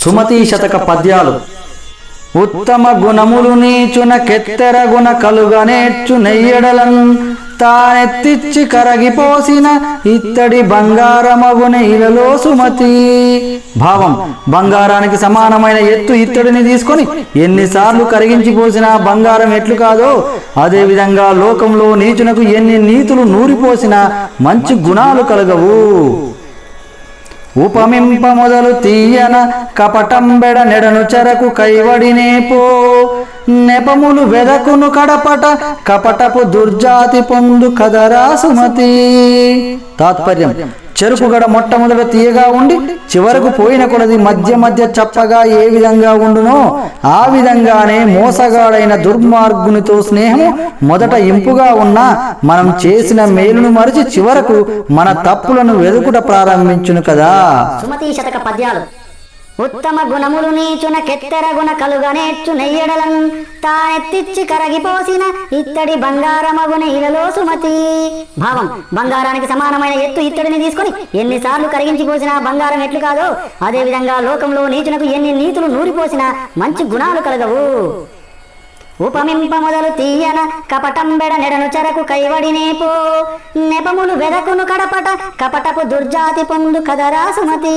సుమతి శతక పద్యాలు. ఉత్తమ గుణములు నీచున కెత్తెర గుణ కలుగా నేర్చు నెయ్యడలన్ తానెత్తిచ్చి కరగిపోసిన ఇత్తడి బంగారమగున ఇలలో సుమతి. భావం: బంగారానికి సమానమైన ఎత్తు ఇత్తడిని తీసుకొని ఎన్నిసార్లు కరిగించిపోసినా బంగారం ఎట్లు కాదో అదేవిధంగా లోకంలో నీచునకు ఎన్ని నీతులు నూరిపోసినా మంచి గుణాలు కలగవు. ఉపమింప మొదలు తీయన కపటంబెడ నెడను చెరకు కైవడినేపో నెపములు వెదకును కడపట కపటపు దుర్జాతి పొందు కదరా సుమతి. తాత్పర్యం: చెరుకుగడ మొట్టమొదట తీయగా ఉండి చివరకు పోయిన కొలది మధ్య మధ్య చప్పగా ఏ విధంగా ఉండునో ఆ విధంగానే మోసగాడైన దుర్మార్గునితో స్నేహము మొదట ఇంపుగా ఉన్నా మనం చేసిన మేలును మరిచి చివరకు మన తప్పులను వెదుకుట ప్రారంభించును కదా. సుమతి శతక పద్యాలు. ఉత్తమ గుణములు నీచున కెత్తెర గుణ కలుగా నేర్చు నెయ్యడలన్ తానెత్తిచ్చి కరగిపోసిన ఇత్తడి బంగారమగున ఇలలో సుమతి. భావం: బంగారానికి సమానమైన ఎత్తు ఇత్తడిని తీసుకొని ఎన్నిసార్లు కరిగించిపోసినా బంగారం ఎట్లు కాదో అదేవిధంగా లోకంలో నీచునకు ఎన్ని నీతులు నూరిపోసినా మంచి గుణాలు కలగవు. ఉపమింప మొదలు తీయన కపటంబెడ నెడను చెరకు కైవడినేపో నెపములు వెదకును కడపట కపటపు దుర్జాతి పొందు కదరా సుమతి.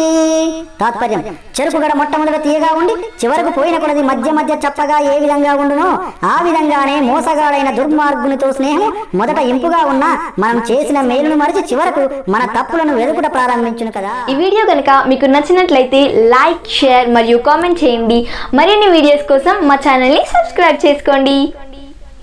తాత్పర్యం: చెరుకుగడ మొట్టమొదట తీయగా ఉండి చివరకు పోయిన కొలది మధ్య మధ్య చప్పగా ఏ విధంగా ఉండునో ఆ విధంగానే మోసగాడైన దుర్మార్గునితో స్నేహము మొదట ఇంపుగా ఉన్నా మనం చేసిన మేలును మరిచి చివరకు మన తప్పులను వెదుకుట ప్రారంభించును కదా. ఈ వీడియో కనుక మీకు నచ్చినట్లయితే లైక్, షేర్ మరియు కామెంట్ చేయండి. మరిన్ని వీడియోస్ కోసం మా ఛానల్ని సబ్స్క్రైబ్ చేసుకోండి.